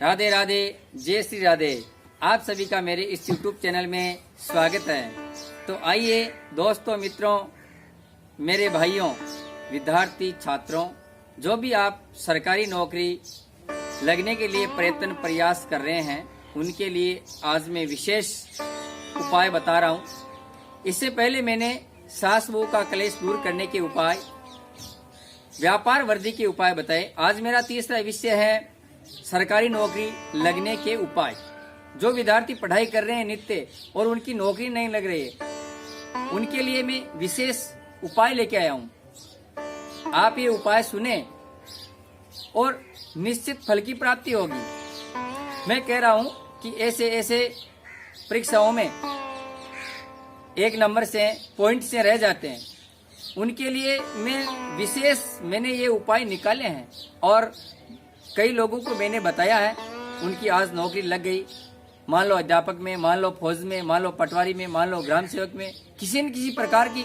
राधे राधे, जय श्री राधे। आप सभी का मेरे इस YouTube चैनल में स्वागत है। तो आइए दोस्तों, मित्रों, मेरे भाइयों, विद्यार्थी छात्रों, जो भी आप सरकारी नौकरी लगने के लिए प्रयास कर रहे हैं, उनके लिए आज मैं विशेष उपाय बता रहा हूँ। इससे पहले मैंने सास बहू का कलेश दूर करने के उपाय, व्यापार वृद्धि के उपाय बताए। आज मेरा तीसरा विषय है सरकारी नौकरी लगने के उपाय। जो विद्यार्थी पढ़ाई कर रहे हैं नित्य और उनकी नौकरी नहीं लग रही है, उनके लिए मैं विशेष उपाय लेके आया हूँ। आप ये उपाय सुने और निश्चित फल की प्राप्ति होगी। मैं कह रहा हूँ कि ऐसे परीक्षाओं में एक नंबर से पॉइंट से रह जाते हैं, उनके लिए मैंने ये उपाय निकाले हैं और कई लोगों को मैंने बताया है। उनकी आज नौकरी लग गई, मान लो अध्यापक में, मान लो फौज में, मान लो पटवारी में, मान लो ग्राम सेवक में, किसी न किसी प्रकार की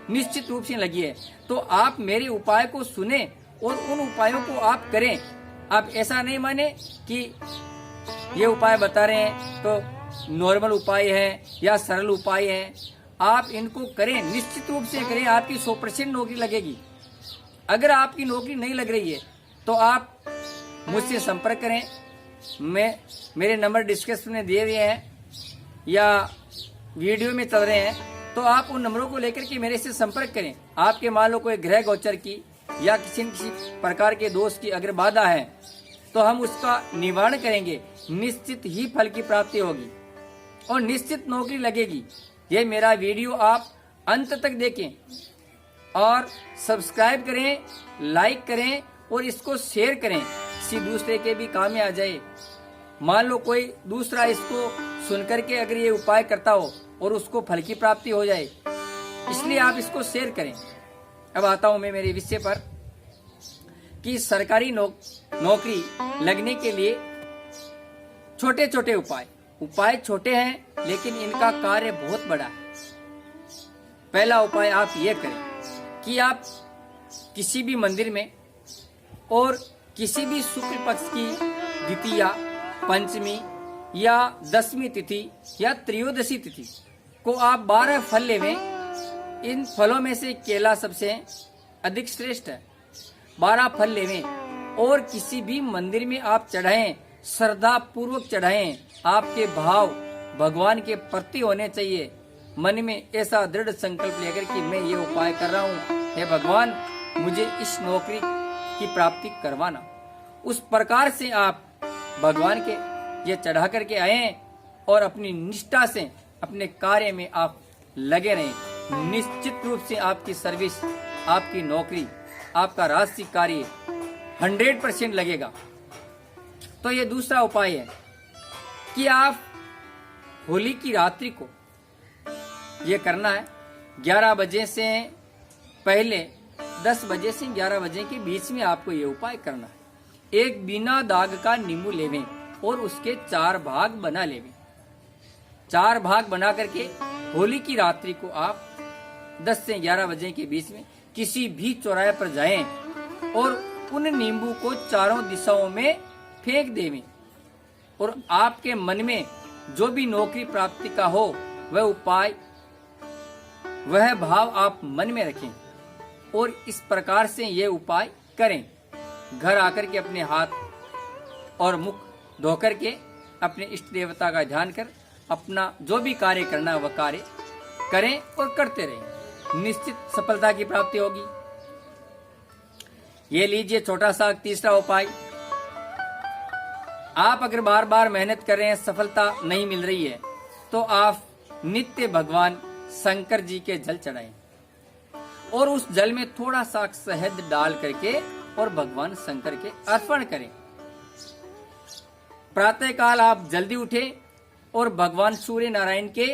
निश्चित रूप से लगी है। तो आप मेरे उपाय को सुने और उन उपायों को आप करें। आप ऐसा नहीं माने कि ये उपाय बता रहे हैं तो नॉर्मल उपाय है या सरल उपाय है। आप इनको करें, निश्चित रूप से करें, आपकी 100% नौकरी लगेगी। अगर आपकी नौकरी नहीं लग रही है तो आप मुझसे संपर्क करें। मेरे नंबर डिस्क्रिप्शन में दिए हुए हैं या वीडियो में चल रहे हैं, तो आप उन नंबरों को लेकर के मेरे से संपर्क करें। आपके मान लो कोई ग्रह गोचर की या किसी न किसी प्रकार के दोष की अगर बाधा है तो हम उसका निवारण करेंगे। निश्चित ही फल की प्राप्ति होगी और निश्चित नौकरी लगेगी। ये मेरा वीडियो आप अंत तक देखें और सब्सक्राइब करें, लाइक करें और इसको शेयर करें, किसी दूसरे के भी काम में आ जाए। मान लो कोई दूसरा इसको सुनकर के अगर ये उपाय करता हो और उसको फल की प्राप्ति हो जाए, इसलिए आप इसको शेयर करें। अब आता हूं मैं मेरे विषय पर कि सरकारी नौकरी लगने के लिए छोटे छोटे उपाय छोटे हैं लेकिन इनका कार्य बहुत बड़ा है। पहला उपाय आप ये करें कि आप किसी भी मंदिर में और किसी भी शुक्ल पक्ष की द्वितीया, पंचमी या दसवीं तिथि या त्रयोदशी तिथि को आप 12 फल लेवें। इन फलों में से केला सबसे अधिक श्रेष्ठ है। 12 फल लेवें और किसी भी मंदिर में आप चढ़ाएं, श्रद्धा पूर्वक चढ़ाएं। आपके भाव भगवान के प्रति होने चाहिए। मन में ऐसा दृढ़ संकल्प लेकर कि मैं ये उपाय कर रहा हूँ, हे भगवान मुझे इस नौकरी की प्राप्ति करवाना। उस प्रकार से आप भगवान के ये चढ़ा करके आए और अपनी निष्ठा से अपने कार्य में आप लगे रहें। निश्चित रूप से आपकी सर्विस, आपकी नौकरी, आपका राजसी कार्य 100% लगेगा। तो ये दूसरा उपाय है कि आप होली की रात्रि को ये करना है। 11 बजे से पहले 10 बजे से 11 बजे के बीच में आपको ये उपाय करना है। एक बिना दाग का नींबू लेवें और उसके 4 भाग बना लेवें। 4 भाग बना करके होली की रात्रि को आप 10 से 11 बजे के बीच में किसी भी चौराहे पर जाएं और उन नींबू को चारों दिशाओं में फेंक देवें। और आपके मन में जो भी नौकरी प्राप्ति का हो वह उपाय, वह भाव आप मन में रखें और इस प्रकार से ये उपाय करें। घर आकर के अपने हाथ और मुख धोकर के अपने इष्ट देवता का ध्यान कर अपना जो भी कार्य करना है वह कार्य करें और करते रहें। निश्चित सफलता की प्राप्ति होगी। ये लीजिए छोटा सा तीसरा उपाय। आप अगर बार बार मेहनत कर रहे हैं, सफलता नहीं मिल रही है, तो आप नित्य भगवान शंकर जी के जल चढ़ाएं और उस जल में थोड़ा सा शहद डाल करके और भगवान शंकर के अर्पण करें। प्रातः काल आप जल्दी उठे और भगवान सूर्य नारायण के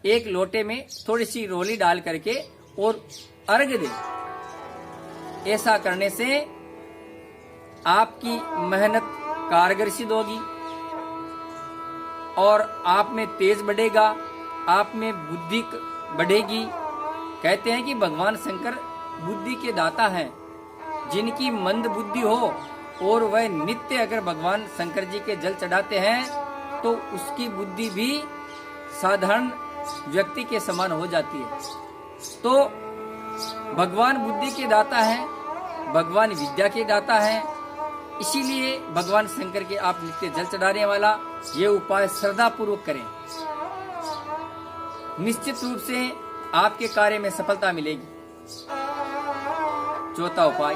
एक लोटे में थोड़ी सी रोली डाल करके और अर्घ दें। ऐसा करने से आपकी मेहनत कारगर सिद्ध होगी और आप में तेज बढ़ेगा, आप में बुद्धि बढ़ेगी। कहते हैं कि भगवान शंकर बुद्धि के दाता हैं। जिनकी मंद बुद्धि हो और वह नित्य अगर भगवान शंकर जी के जल चढ़ाते हैं तो उसकी बुद्धि भी साधारण व्यक्ति के समान हो जाती है। तो भगवान बुद्धि के दाता है, भगवान विद्या के दाता है, इसीलिए भगवान शंकर के आप नित्य जल चढ़ाने वाला ये उपाय श्रद्धा पूर्वक करें। निश्चित रूप से आपके कार्य में सफलता मिलेगी। चौथा उपाय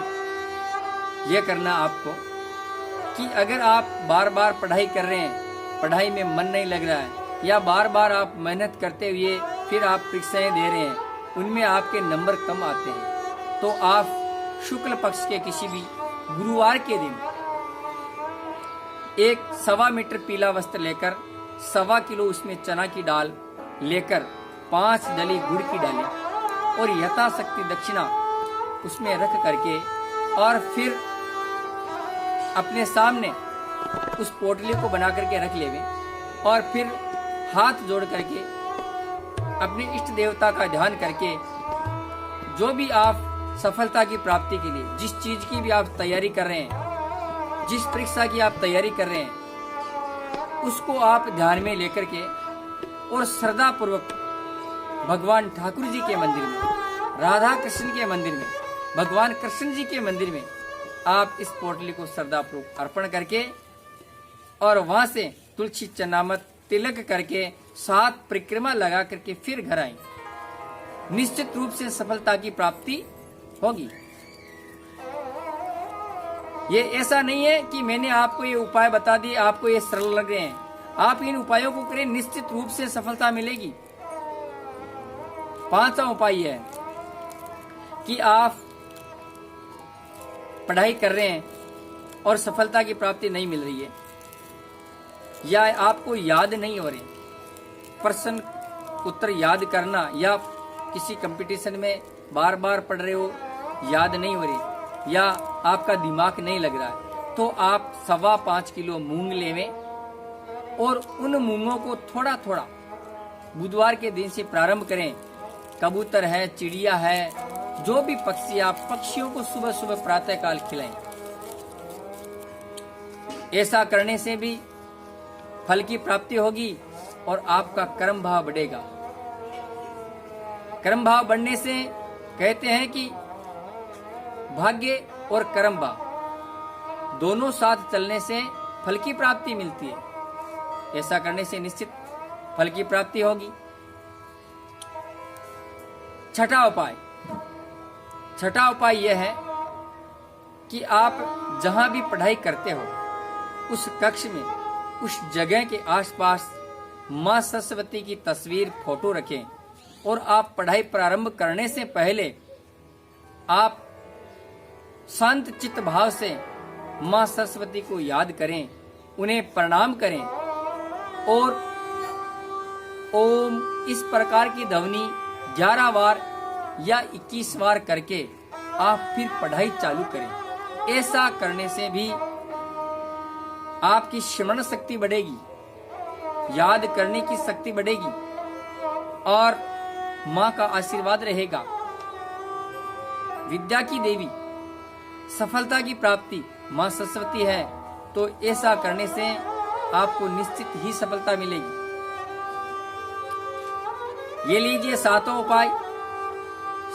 यह करना आपको कि अगर आप बार बार पढ़ाई कर रहे हैं, पढ़ाई में मन नहीं लग रहा है, या बार बार आप मेहनत करते हुए फिर आप परीक्षाएं दे रहे हैं, उनमें आपके नंबर कम आते हैं, तो आप शुक्ल पक्ष के किसी भी गुरुवार के दिन 1.25 मीटर पीला वस्त्र लेकर 1.25 किलो उसमें चना की दाल लेकर 5 डली गुड़ की डालें और यथाशक्ति दक्षिणा उसमें रख करके और फिर अपने सामने उस पोटली को बना करके रख लेवे और फिर हाथ जोड़ करके अपने इष्ट देवता का ध्यान करके जो भी आप सफलता की प्राप्ति के लिए जिस चीज की भी आप तैयारी कर रहे हैं, जिस परीक्षा की आप तैयारी कर रहे हैं, उसको आप ध्यान में लेकर के और श्रद्धा पूर्वक भगवान ठाकुर जी के मंदिर में, राधा कृष्ण के मंदिर में, भगवान कृष्ण जी के मंदिर में आप इस पोटली को श्रद्धा पूर्वक अर्पण करके और वहां से तुलसी चनामत तिलक करके 7 परिक्रमा लगा करके फिर घर आए। निश्चित रूप से सफलता की प्राप्ति होगी। ये ऐसा नहीं है कि मैंने आपको ये उपाय बता दिए, आपको ये सरल लग रहे हैं, आप इन उपायों को करें, निश्चित रूप से सफलता मिलेगी। 5वां उपाय यह है कि आप पढ़ाई कर रहे हैं और सफलता की प्राप्ति नहीं मिल रही है, या आपको याद नहीं हो रहे, प्रश्न उत्तर याद करना, या किसी कंपटीशन में बार बार पढ़ रहे हो, याद नहीं हो रही, या आपका दिमाग नहीं लग रहा है, तो आप 5.25 किलो मूंग लेवें और उन मूंगों को थोड़ा थोड़ा बुधवार के दिन से प्रारंभ करें। कबूतर है, चिड़िया है, जो भी पक्षी, आप पक्षियों को सुबह सुबह प्रातः काल खिलाएं। ऐसा करने से भी फल की प्राप्ति होगी और आपका कर्म भाव बढ़ेगा। कर्म भाव बढ़ने से कहते हैं कि भाग्य और कर्म भाव दोनों साथ चलने से फल की प्राप्ति मिलती है। ऐसा करने से निश्चित फल की प्राप्ति होगी। छठा उपाय यह है कि आप जहां भी पढ़ाई करते हो उस कक्ष में, उस जगह के आसपास मां सरस्वती की तस्वीर, फोटो रखें और आप पढ़ाई प्रारंभ करने से पहले आप शांत चित्त भाव से मां सरस्वती को याद करें, उन्हें प्रणाम करें और ओम इस प्रकार की ध्वनि 11 बार या 21 बार करके आप फिर पढ़ाई चालू करें। ऐसा करने से भी आपकी स्मरण शक्ति बढ़ेगी, याद करने की शक्ति बढ़ेगी और मां का आशीर्वाद रहेगा। विद्या की देवी, सफलता की प्राप्ति मां सरस्वती है, तो ऐसा करने से आपको निश्चित ही सफलता मिलेगी। ये लीजिए 7वां उपाय।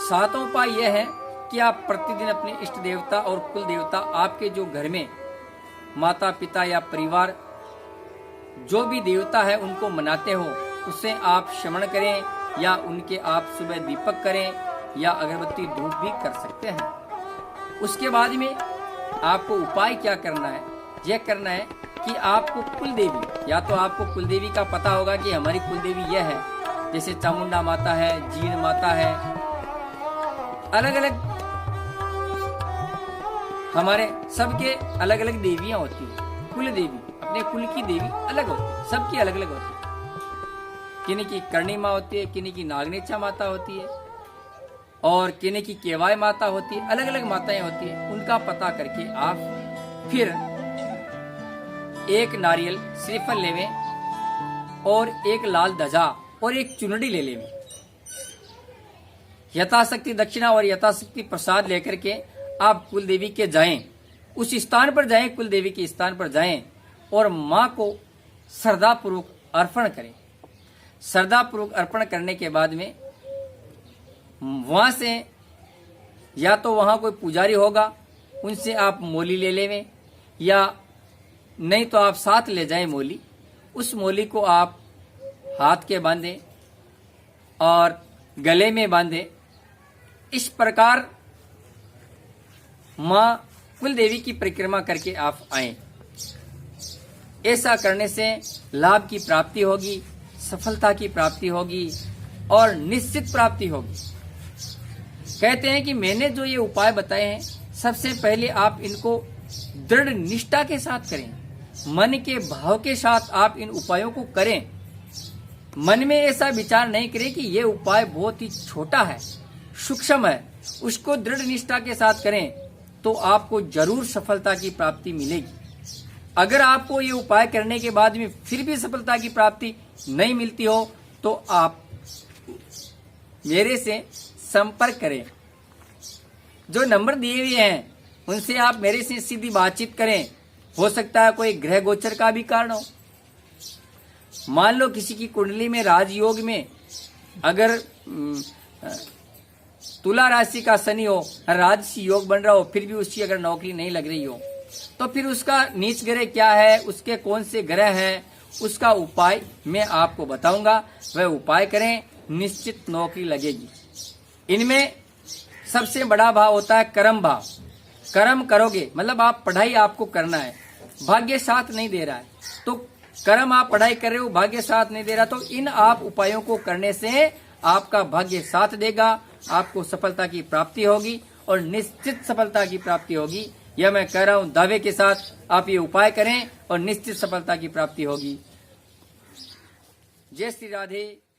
7वां उपाय यह है कि आप प्रतिदिन अपने इष्ट देवता और कुल देवता, आपके जो घर में माता पिता या परिवार जो भी देवता है उनको मनाते हो, उससे आप श्रवण करें या उनके आप सुबह दीपक करें या अगरबत्ती धूप भी कर सकते हैं। उसके बाद में आपको उपाय क्या करना है? यह करना है कि आपको कुल देवी, या तो आपको कुल देवी का पता होगा कि हमारी कुल देवी यह है, जैसे चामुंडा माता है, जीण माता है, अलग अलग हमारे सबके अलग अलग देवियां होती है। कुल देवी, अपने कुल की देवी अलग होती है, सबकी अलग अलग होती है। किन्हीं की करणी माँ होती है, किन्हीं की नागनेचा माता होती है और किन्हीं की केवाय माता होती है, अलग अलग माताएं होती है। उनका पता करके आप फिर एक नारियल श्रीफल लेवें और एक लाल ध्वजा और एक चुनरी ले लेवें। यथाशक्ति दक्षिणा और यथाशक्ति प्रसाद लेकर के आप कुल देवी के जाएं उस स्थान पर जाएं, कुल देवी के स्थान पर जाएं और माँ को श्रद्धापूर्वक अर्पण करें। श्रद्धापूर्वक अर्पण करने के बाद में वहां से या तो वहां कोई पुजारी होगा, उनसे आप मोली ले लेवें, या नहीं तो आप साथ ले जाएं मोली। उस मोली को आप हाथ के बांधें और गले में बांधें। इस प्रकार मां कुल देवी की परिक्रमा करके आप आएं। ऐसा करने से लाभ की प्राप्ति होगी, सफलता की प्राप्ति होगी और निश्चित प्राप्ति होगी। कहते हैं कि मैंने जो ये उपाय बताए हैं, सबसे पहले आप इनको दृढ़ निष्ठा के साथ करें, मन के भाव के साथ आप इन उपायों को करें। मन में ऐसा विचार नहीं करें कि ये उपाय बहुत ही छोटा है, सूक्ष्म है। उसको दृढ़ निष्ठा के साथ करें तो आपको जरूर सफलता की प्राप्ति मिलेगी। अगर आपको ये उपाय करने के बाद में फिर भी सफलता की प्राप्ति नहीं मिलती हो तो आप मेरे से संपर्क करें। जो नंबर दिए हुए हैं उनसे आप मेरे से सीधी बातचीत करें। हो सकता है कोई ग्रह गोचर का भी कारण हो। मान लो किसी की कुंडली में राजयोग में अगर तुला राशि का शनि हो, राजसी योग बन रहा हो, फिर भी उसकी अगर नौकरी नहीं लग रही हो, तो फिर उसका नीच ग्रह क्या है, उसके कौन से ग्रह हैं, उसका उपाय मैं आपको बताऊंगा। वह उपाय करें, निश्चित नौकरी लगेगी। इनमें सबसे बड़ा भाव होता है कर्म भाव। कर्म करोगे मतलब आप पढ़ाई आपको करना है, भाग्य साथ नहीं दे रहा है, तो कर्म आप पढ़ाई कर रहे हो, भाग्य साथ नहीं दे रहा, तो इन आप उपायों को करने से आपका भाग्य साथ देगा, आपको सफलता की प्राप्ति होगी और निश्चित सफलता की प्राप्ति होगी। यह मैं कह रहा हूं दावे के साथ। आप ये उपाय करें और निश्चित सफलता की प्राप्ति होगी। जय श्री राधे।